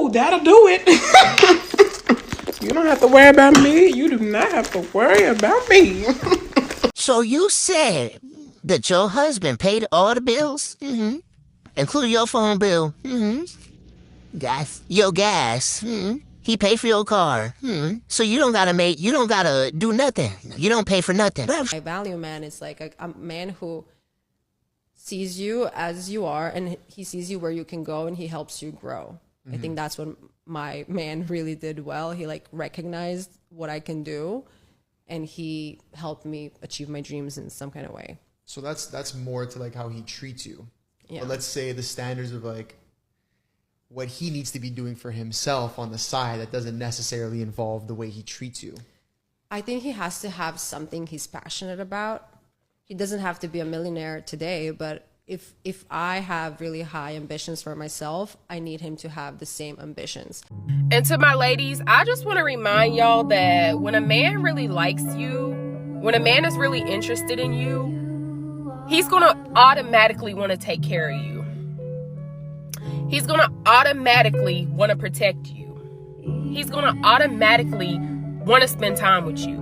Oh, that'll do it. You don't have to worry about me. You do not have to worry about me. So you said that your husband paid all the bills? Mm-hmm. Including your phone bill? Mm-hmm. Gas. Your gas? Mm-hmm. He paid for your car. Mm-hmm. So you don't gotta do nothing. You don't pay for nothing. I value a man is like a man who sees you as you are, and he sees you where you can go, and he helps you grow. I think that's what my man really did well. He like recognized what I can do, and he helped me achieve my dreams in some kind of way. So that's more to like how he treats you. Yeah. But let's say the standards of like what he needs to be doing for himself on the side that doesn't necessarily involve the way he treats you. I think he has to have something he's passionate about. He doesn't have to be a millionaire today, but if I have really high ambitions for myself, I need him to have the same ambitions. And to my ladies, I just want to remind y'all that when a man really likes you, when a man is really interested in you, he's going to automatically want to take care of you. He's going to automatically want to protect you. He's going to automatically want to spend time with you.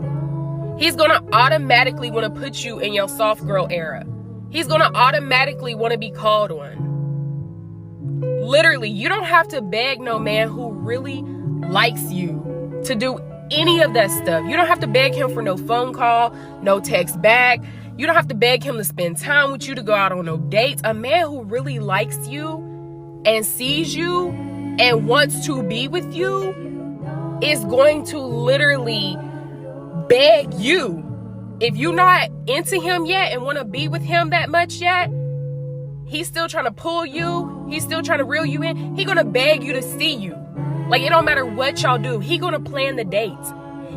He's going to automatically want to put you in your soft girl era. He's going to automatically want to be called on. Literally, you don't have to beg no man who really likes you to do any of that stuff. You don't have to beg him for no phone call, no text back. You don't have to beg him to spend time with you, to go out on no dates. A man who really likes you and sees you and wants to be with you is going to literally beg you. If you're not into him yet and want to be with him that much yet, he's still trying to pull you. He's still trying to reel you in. He's going to beg you to see you. Like, it don't matter what y'all do. He's going to plan the dates.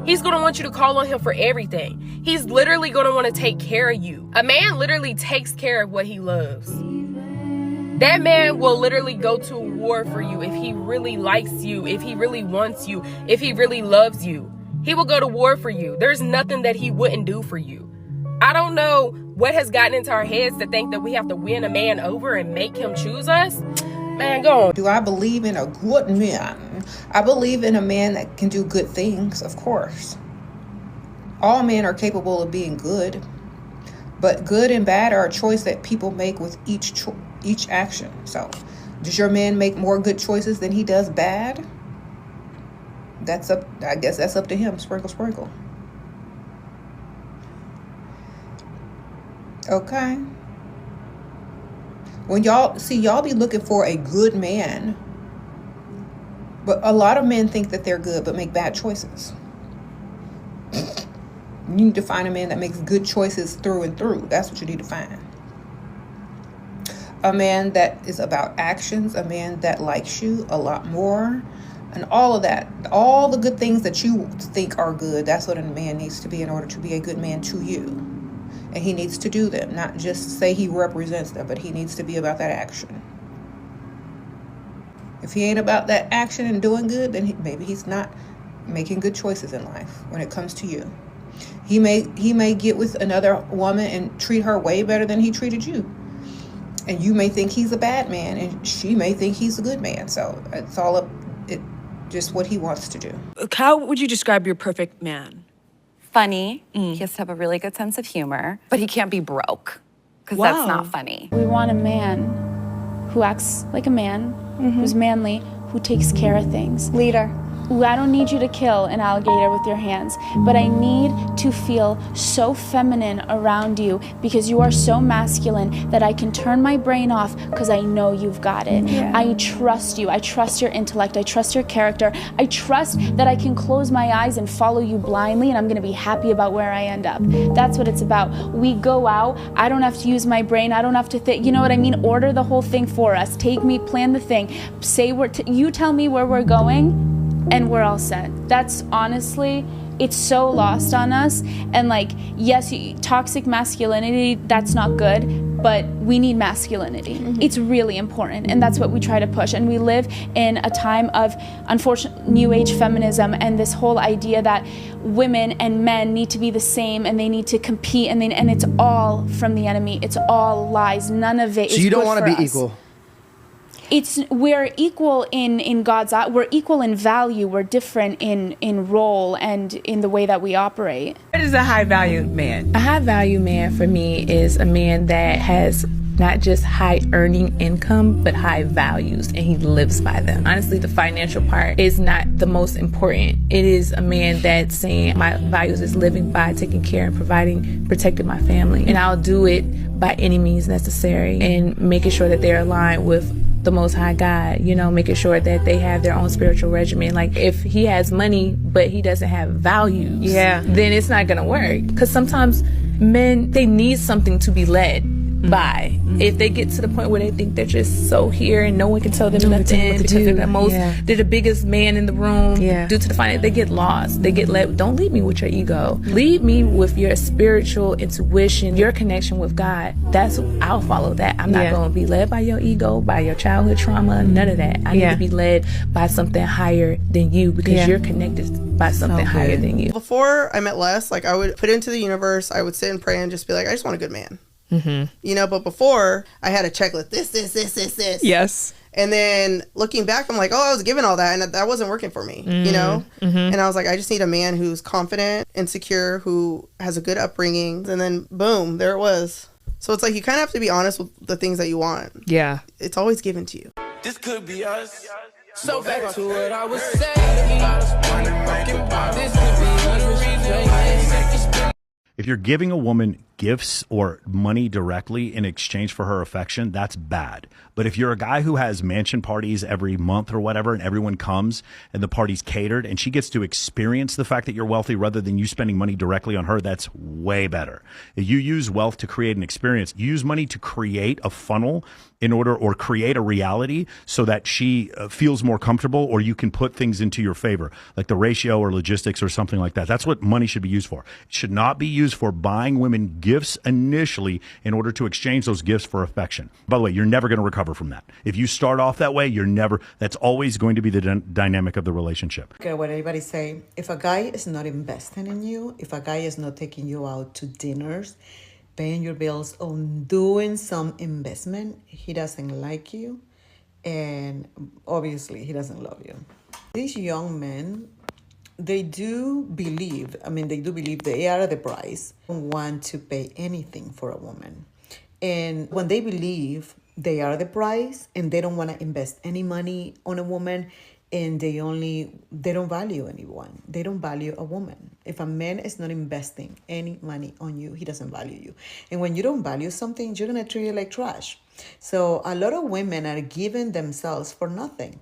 He's going to want you to call on him for everything. He's literally going to want to take care of you. A man literally takes care of what he loves. That man will literally go to war for you if he really likes you, if he really wants you, if he really loves you. He will go to war for you. There's nothing that he wouldn't do for you. I don't know what has gotten into our heads to think that we have to win a man over and make him choose us. Man, go on. Do I believe in a good man? I believe in a man that can do good things, of course. All men are capable of being good. But good and bad are a choice that people make with each action. So, does your man make more good choices than he does bad? I guess that's up to him. Sprinkle, sprinkle. Okay. When y'all be looking for a good man, but a lot of men think that they're good but make bad choices. You need to find a man that makes good choices through and through. That's what you need to find. A man that is about actions, a man that likes you a lot more, and all of that, all the good things that you think are good, that's what a man needs to be in order to be a good man to you. And he needs to do them, not just say he represents them, but he needs to be about that action. If he ain't about that action and doing good, then maybe he's not making good choices in life when it comes to you. He may get with another woman and treat her way better than he treated you. And you may think he's a bad man, and she may think he's a good man. So it's all up, just what he wants to do. How would you describe your perfect man? Funny. He has to have a really good sense of humor, but he can't be broke, because that's not funny. We want a man who acts like a man, who's manly, who takes care of things. Leader. Ooh, I don't need you to kill an alligator with your hands, but I need to feel so feminine around you because you are so masculine that I can turn my brain off because I know you've got it. Yeah. I trust you. I trust your intellect. I trust your character. I trust that I can close my eyes and follow you blindly and I'm going to be happy about where I end up. That's what it's about. We go out. I don't have to use my brain. I don't have to think. You know what I mean? Order the whole thing for us. Take me, plan the thing. Say you tell me where we're going. And we're all set. That's honestly, it's so lost on us. And like, yes, toxic masculinity, that's not good, but we need masculinity. It's really important, and that's what we try to push. And we live in a time of, unfortunate, new age feminism and this whole idea that women and men need to be the same and they need to compete, and it's all from the enemy. It's all lies. None of it is good for us. So you don't want to be equal? we're equal in God's eye. We're equal in value. We're different in role and in the way that we operate. What is a high value man? A high value man for me is a man that has not just high earning income, but high values, and he lives by them. Honestly, the financial part is not the most important. It is a man that's saying my values is living by taking care and providing, protecting my family. And I'll do it by any means necessary and making sure that they're aligned with the Most High God, you know, making sure that they have their own spiritual regimen. Like if he has money, but he doesn't have values, then it's not gonna work. Because sometimes men, they need something to be led by. If they get to the point where they think they're just so here and no one can tell them nothing because they're the biggest man in the room due to the finance, they get lost. They get led. Don't lead me with your ego. Lead me with your spiritual intuition, your connection with God. I'll follow that. I'm not going to be led by your ego, by your childhood trauma, none of that. I need to be led by something higher than you because you're connected by something higher than you. Before I met Les, like I would put it into the universe, I would sit and pray and just be like, I just want a good man. You know, but before I had a checklist, this. Yes. And then looking back, I'm like, oh, I was given all that and that wasn't working for me, you know? And I was like, I just need a man who's confident and secure, who has a good upbringing. And then boom, there it was. So it's like, you kind of have to be honest with the things that you want. Yeah. It's always given to you. This could be us. So back to what I was saying. This could be the reason. If you're giving a woman gifts or money directly in exchange for her affection, that's bad. But if you're a guy who has mansion parties every month or whatever, and everyone comes and the party's catered and she gets to experience the fact that you're wealthy rather than you spending money directly on her, that's way better. If you use wealth to create an experience, you use money to create a funnel in order, or create a reality so that she feels more comfortable, or you can put things into your favor, like the ratio or logistics or something like that. That's what money should be used for. It should not be used for buying women gifts initially in order to exchange those gifts for affection. By the way, you're never going to recover from that. If you start off that way, that's always going to be the dynamic of the relationship. Okay, what everybody say, if a guy is not investing in you, if a guy is not taking you out to dinners, paying your bills, on doing some investment, he doesn't like you, and obviously he doesn't love you. These young men, they do believe they are the price, don't want to pay anything for a woman. And when they believe they are the price and they don't want to invest any money on a woman, and they don't value anyone. They don't value a woman. If a man is not investing any money on you, he doesn't value you. And when you don't value something, you're going to treat it like trash. So a lot of women are giving themselves for nothing.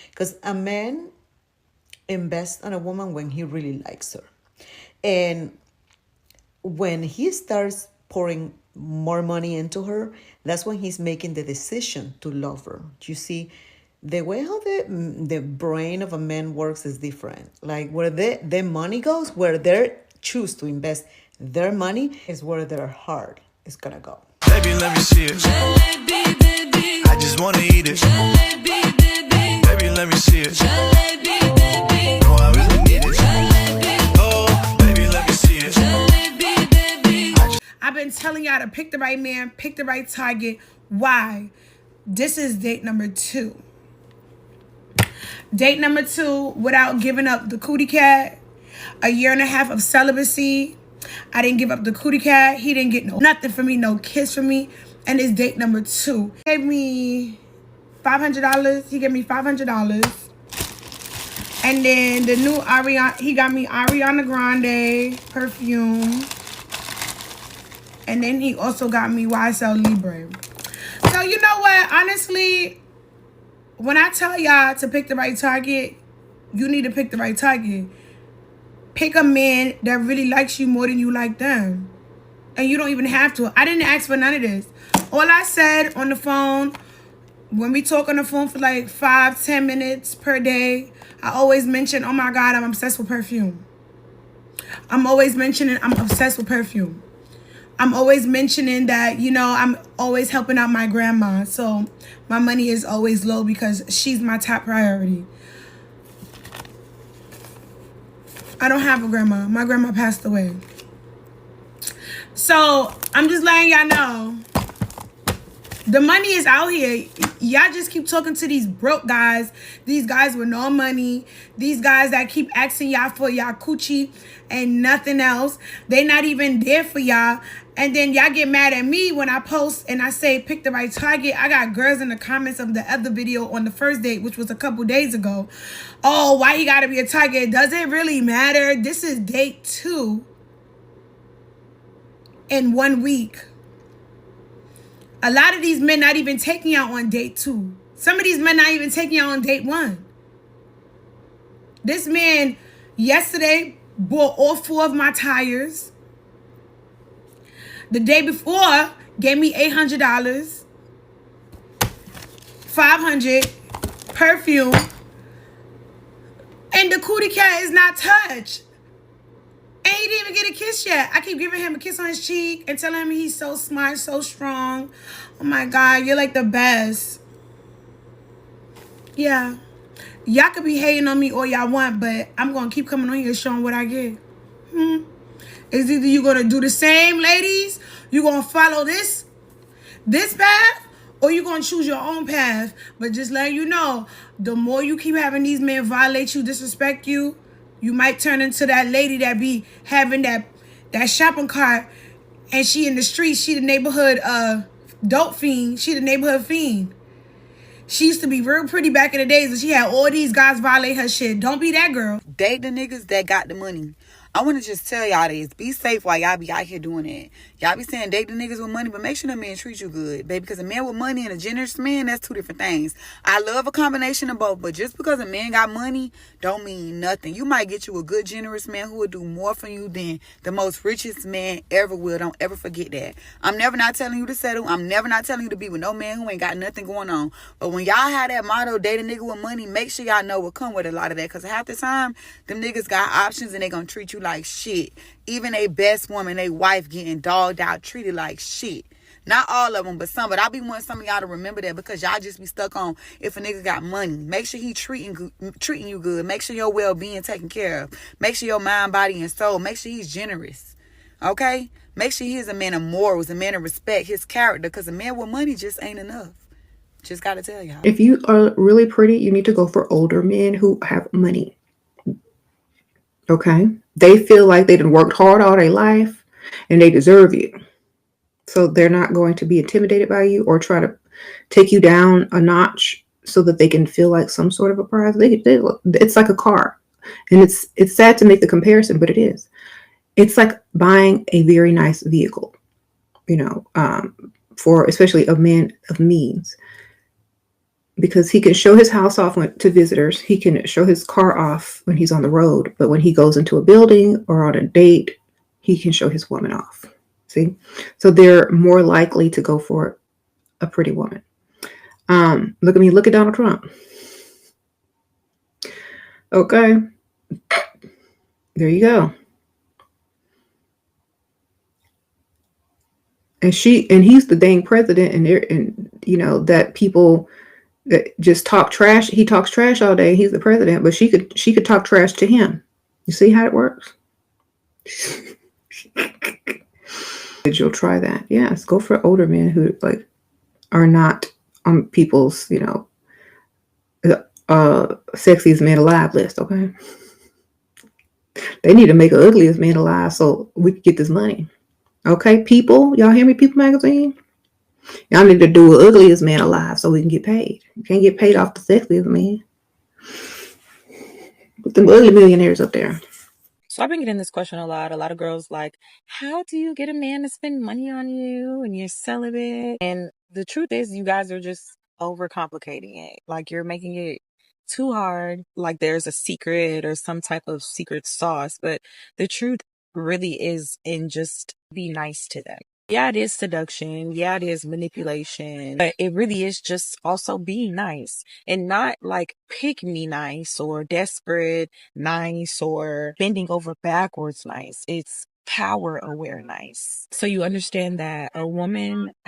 Because a man invests on a woman when he really likes her. And when he starts pouring more money into her, that's when he's making the decision to love her. You see, the way how the brain of a man works is different. Like where the money goes, where they choose to invest their money is where their heart is gonna go. Baby, let me see it. I just wanna eat it. Baby, let me see it. No, I really need it. Oh, baby, let me see it. I've been telling y'all to pick the right man, pick the right target. Why? This is date number 2. Date number 2, without giving up the cootie cat. A 1.5 years of celibacy. I didn't give up the cootie cat. He didn't get nothing from me, no kiss from me. And it's date number 2. He gave me $500. He gave me $500. And then the new he got me Ariana Grande perfume. And then he also got me YSL Libre. So you know what? Honestly, when I tell y'all to pick the right target, you need to pick the right target. Pick a man that really likes you more than you like them. And you don't even have to. I didn't ask for none of this. All I said on the phone, when we talk on the phone for like 5-10 minutes per day, I always mention, oh my God, I'm obsessed with perfume. I'm always mentioning I'm obsessed with perfume. I'm always mentioning that, you know, I'm always helping out my grandma. So my money is always low because she's my top priority. I don't have a grandma. My grandma passed away. So I'm just letting y'all know The money is out here. Y'all just keep talking to these broke guys, these guys with no money, these guys that keep asking y'all for y'all coochie and nothing else. They not even there for y'all. And then y'all get mad at me when I post and I say pick the right target. I got girls in the comments of the other video on the first date, which was a couple days ago. Oh, why you gotta be a target? Does it really matter? This is date 2 in 1 week. A lot of these men not even taking y'all on date 2. Some of these men not even taking y'all on date 1. This man yesterday bought all 4 of my tires. The day before gave me $800, $500, perfume, and the cootie cat is not touched. And he didn't even get a kiss yet. I keep giving him a kiss on his cheek and telling him he's so smart, so strong. Oh my God, you're like the best. Yeah. Y'all could be hating on me all y'all want, but I'm going to keep coming on here showing what I get. It's either you going to do the same, ladies, you going to follow this path, or you going to choose your own path. But just letting you know, the more you keep having these men violate you, disrespect you, you might turn into that lady that be having that shopping cart, and she in the streets, she the neighborhood dope fiend, she the neighborhood fiend. She used to be real pretty back in the days, and she had all these guys violate her shit. Don't be that girl. Date the niggas that got the money. I want to just tell y'all this. Be safe while y'all be out here doing it. Y'all be saying date the niggas with money, but make sure the men treat you good, baby. Because a man with money and a generous man, that's 2 different things. I love a combination of both, but just because a man got money don't mean nothing. You might get you a good, generous man who will do more for you than the most richest man ever will. Don't ever forget that. I'm never not telling you to settle. I'm never not telling you to be with no man who ain't got nothing going on. But when y'all have that motto, date a nigga with money, make sure y'all know what come with a lot of that. Because half the time, them niggas got options and they gonna treat you like shit. Even a best woman, a wife getting dogged out, treated like shit. Not all of them, but some. But I be wanting some of y'all to remember that, because y'all just be stuck on if a nigga got money. Make sure he treating you good. Make sure your well-being taken care of. Make sure your mind, body, and soul. Make sure he's generous. Okay? Make sure he's a man of morals, a man of respect, his character. Because a man with money just ain't enough. Just gotta tell y'all. If you are really pretty, you need to go for older men who have money. Okay? They feel like they done worked hard all their life and they deserve you. So they're not going to be intimidated by you or try to take you down a notch so that they can feel like some sort of a prize. It's like a car. And it's sad to make the comparison, but it is. It's like buying a very nice vehicle, for especially a man of means. Because he can show his house off to visitors. He can show his car off when he's on the road. But when he goes into a building or on a date, he can show his woman off. See? So they're more likely to go for a pretty woman. Look at me. Look at Donald Trump. Okay. There you go. And he's the dang president, and that people that just talk trash. He talks trash all day. He's the president, but she could talk trash to him. You see how it works? You'll try that. Yes, go for older men who are not on people's sexiest man alive list. Okay, they need to make an ugliest man alive so we can get this money. Okay, people, y'all hear me? People magazine. Y'all need to do an ugliest man alive so we can get paid. You can't get paid off the sexiest man. Put them ugly millionaires up there. So I've been getting this question a lot. A lot of girls like, how do you get a man to spend money on you and you're celibate? And the truth is, you guys are just overcomplicating it. Like, you're making it too hard. Like there's a secret or some type of secret sauce. But the truth really is in just be nice to them. Yeah, it is seduction. Yeah, it is manipulation. But it really is just also being nice and not like pick me nice or desperate nice or bending over backwards nice. It's power aware nice. So you understand that a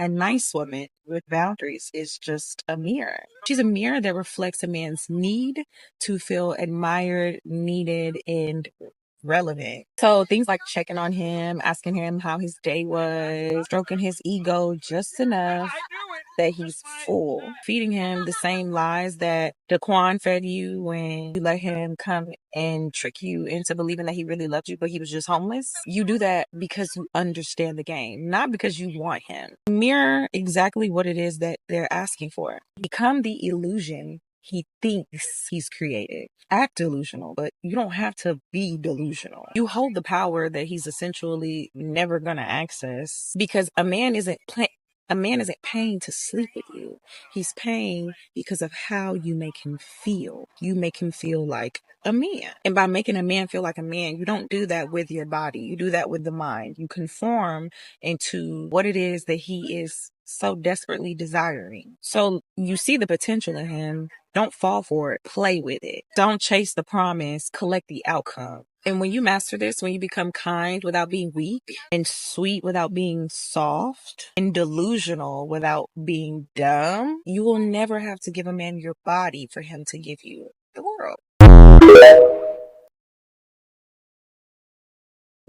nice woman with boundaries is just a mirror. She's a mirror that reflects a man's need to feel admired, needed, and relevant. So things like checking on him, asking him how his day was, stroking his ego just enough that he's full, feeding him the same lies that Daquan fed you when you let him come and trick you into believing that he really loved you, but he was just homeless. You do that because you understand the game, not because you want him. Mirror exactly what it is that they're asking for. Become the illusion he thinks he's created. Act delusional, but you don't have to be delusional. You hold the power that he's essentially never gonna access, because a man isn't paying to sleep with you. He's paying because of how you make him feel. You make him feel like a man. And by making a man feel like a man, you don't do that with your body. You do that with the mind. You conform into what it is that he is so desperately desiring. So you see the potential in him. Don't fall for it. Play with it. Don't chase the promise. Collect the outcome. And when you master this, when you become kind without being weak, and sweet without being soft, and delusional without being dumb, you will never have to give a man your body for him to give you the world.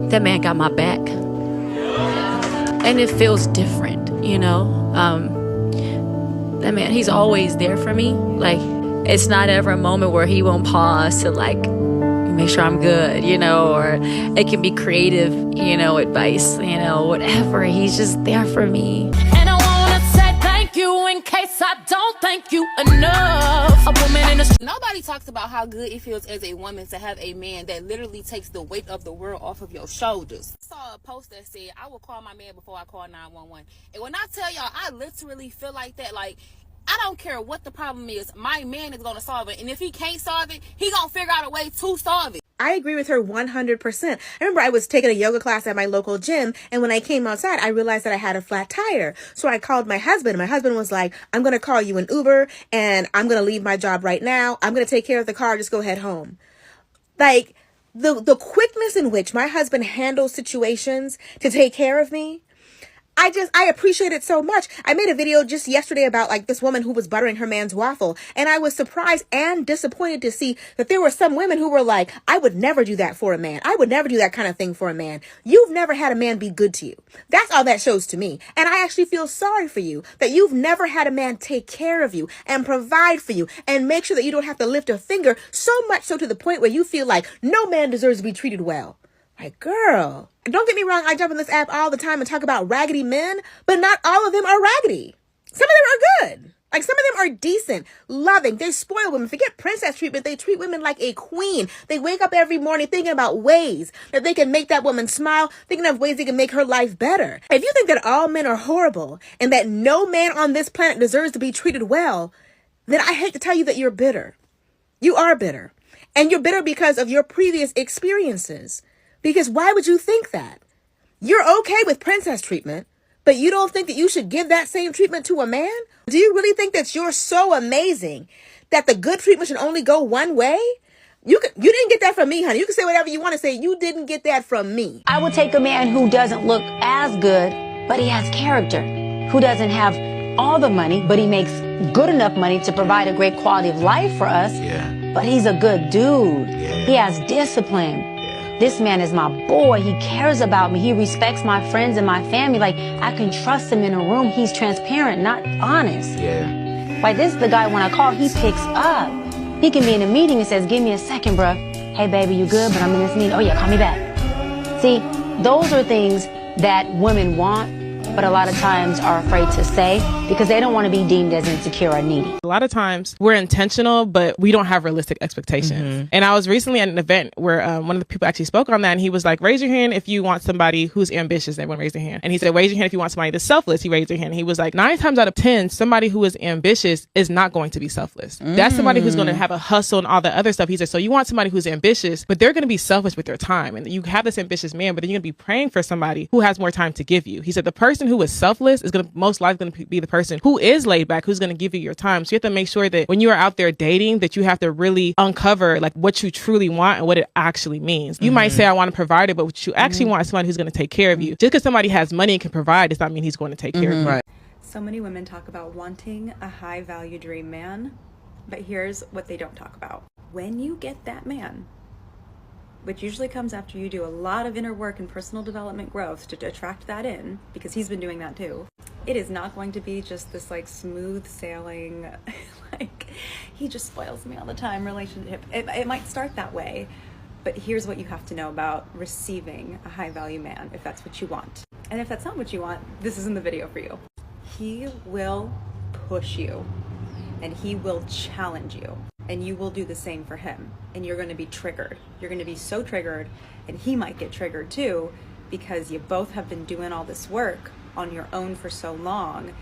That man got my back. And it feels different, you know? That man, he's always there for me. Like, it's not ever a moment where he won't pause to, like, make sure I'm good, you know? Or it can be creative, you know, advice, you know, whatever. He's just there for me. And I wanna say thank you in case I don't thank you enough. A woman in the Nobody talks about how good it feels as a woman to have a man that literally takes the weight of the world off of your shoulders. I saw a post that said, I will call my man before I call 911. And when I tell y'all, I literally feel like that. Like, I don't care what the problem is. My man is going to solve it. And if he can't solve it, he going to figure out a way to solve it. I agree with her 100%. I remember I was taking a yoga class at my local gym, and when I came outside, I realized that I had a flat tire. So I called my husband. My husband was like, I'm going to call you an Uber, and I'm going to leave my job right now. I'm going to take care of the car. Just go head home. Like, the quickness in which my husband handles situations to take care of me, I appreciate it so much. I made a video just yesterday about like this woman who was buttering her man's waffle. And I was surprised and disappointed to see that there were some women who were like, I would never do that for a man. I would never do that kind of thing for a man. You've never had a man be good to you. That's all that shows to me. And I actually feel sorry for you that you've never had a man take care of you and provide for you and make sure that you don't have to lift a finger, so much so to the point where you feel like no man deserves to be treated well. Like, girl, don't get me wrong. I jump on this app all the time and talk about raggedy men, but not all of them are raggedy. Some of them are good. Like, some of them are decent, loving. They spoil women. Forget princess treatment. They treat women like a queen. They wake up every morning thinking about ways that they can make that woman smile, thinking of ways they can make her life better. If you think that all men are horrible and that no man on this planet deserves to be treated well, then I hate to tell you that you're bitter. You are bitter. And you're bitter because of your previous experiences. Because why would you think that? You're okay with princess treatment, but you don't think that you should give that same treatment to a man? Do you really think that you're so amazing that the good treatment should only go one way? You didn't get that from me, honey. You can say whatever you want to say. You didn't get that from me. I would take a man who doesn't look as good, but he has character, who doesn't have all the money, but he makes good enough money to provide a great quality of life for us. Yeah. But he's a good dude. Yeah. He has discipline. This man is my boy. He cares about me. He respects my friends and my family. Like, I can trust him in a room. He's transparent, not honest. Yeah. Like, this is the guy when I call, he picks up. He can be in a meeting and says, give me a second, bruh. Hey, baby, you good? But I'm in this meeting. Oh, yeah, call me back. See, those are things that women want, but a lot of times are afraid to say because they don't want to be deemed as insecure or needy. A lot of times we're intentional, but we don't have realistic expectations. Mm-hmm. And I was recently at an event where one of the people actually spoke on that, and he was like, raise your hand if you want somebody who's ambitious. Everyone raised their hand. And he said, raise your hand if you want somebody that's selfless. He raised their hand. And he was like, 9 times out of 10, somebody who is ambitious is not going to be selfless. That's somebody who's going to have a hustle and all the other stuff. He said, so you want somebody who's ambitious, but they're going to be selfish with their time. And you have this ambitious man, but then you're going to be praying for somebody who has more time to give you. He said, the person who is selfless is going to most likely going to be the person who is laid back, who's going to give you your time. So you have to make sure that when you are out there dating, that you have to really uncover like what you truly want and what it actually means. You might say, I want to provide it, but what you actually want is somebody who's going to take care of you. Just because somebody has money and can provide does not mean he's going to take care of you. Right. So many women talk about wanting a high value dream man, but here's what they don't talk about. When you get that man, which usually comes after you do a lot of inner work and personal development growth to attract that in, because he's been doing that too. It is not going to be just this like smooth sailing, like he just spoils me all the time relationship. It might start that way, but here's what you have to know about receiving a high value man if that's what you want. And if that's not what you want, this isn't the video for you. He will push you and he will challenge you, and you will do the same for him, and you're going to be triggered. You're going to be so triggered, and he might get triggered too, because you both have been doing all this work on your own for so long.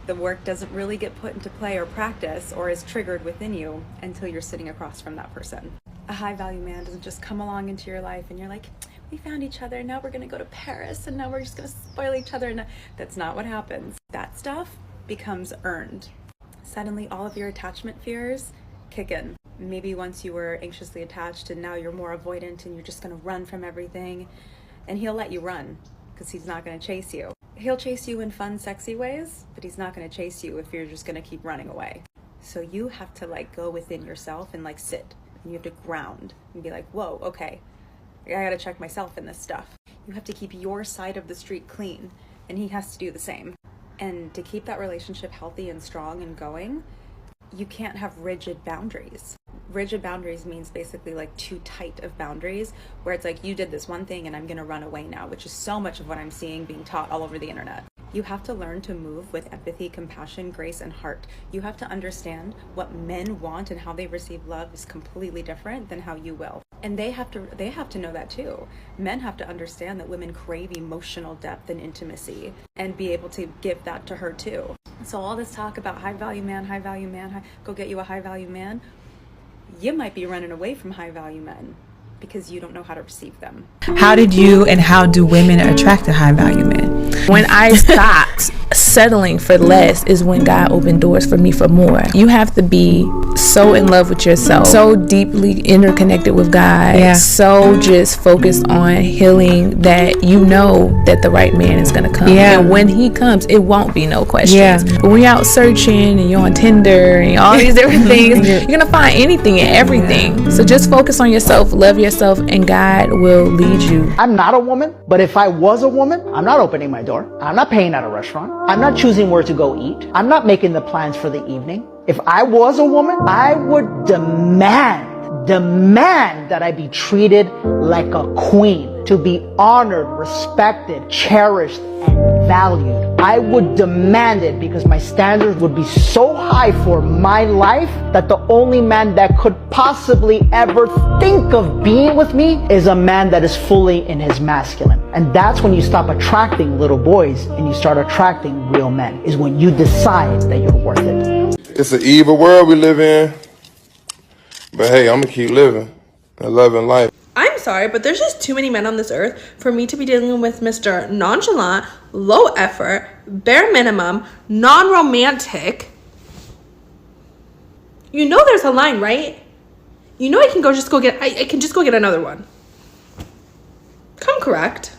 The work doesn't really get put into play or practice or is triggered within you until you're sitting across from that person. A high value man doesn't just come along into your life and you're like, we found each other, now we're gonna go to Paris and now we're just gonna spoil each other. And that's not what happens. That stuff becomes earned. Suddenly all of your attachment fears kick in. Maybe once you were anxiously attached and now you're more avoidant and you're just gonna run from everything, and he'll let you run because he's not gonna chase you. He'll chase you in fun, sexy ways, but he's not gonna chase you if you're just gonna keep running away. So you have to like go within yourself and like sit, and you have to ground and be like, whoa, okay, I gotta check myself in this stuff. You have to keep your side of the street clean, and he has to do the same. And to keep that relationship healthy and strong and going, you can't have rigid boundaries. Rigid boundaries means basically like too tight of boundaries, where it's like, you did this one thing and I'm gonna run away now, which is so much of what I'm seeing being taught all over the internet. You have to learn to move with empathy, compassion, grace, and heart. You have to understand what men want and how they receive love is completely different than how you will. And they have to know that too. Men have to understand that women crave emotional depth and intimacy and be able to give that to her too. So all this talk about high value man, go get you a high value man. You might be running away from high value men because you don't know how to receive them. How did you and how do women attract a high value man? When I stopped settling for less is when God opened doors for me for more. You have to be so in love with yourself, so deeply interconnected with God, so just focused on healing that you know that the right man is going to come. And when he comes, it won't be no questions. But when you're out searching and you're on Tinder and all these different things, you're going to find anything and everything. So just focus on yourself, love yourself, and God will lead you. I'm not a woman, but if I was a woman, I'm not opening my door. I'm not paying at a restaurant. I'm not choosing where to go eat. I'm not making the plans for the evening. If I was a woman, I would demand that I be treated like a queen, to be honored, respected, cherished, and valued. I would demand it because my standards would be so high for my life that the only man that could possibly ever think of being with me is a man that is fully in his masculine. And that's when you stop attracting little boys and you start attracting real men, is when you decide that you're worth it. It's an evil world we live in, but hey, I'm gonna keep living and loving life. I'm sorry, but there's just too many men on this earth for me to be dealing with Mr. Nonchalant, low effort, bare minimum, non-romantic. You know there's a line, right? You know I can just go get another one. Come correct.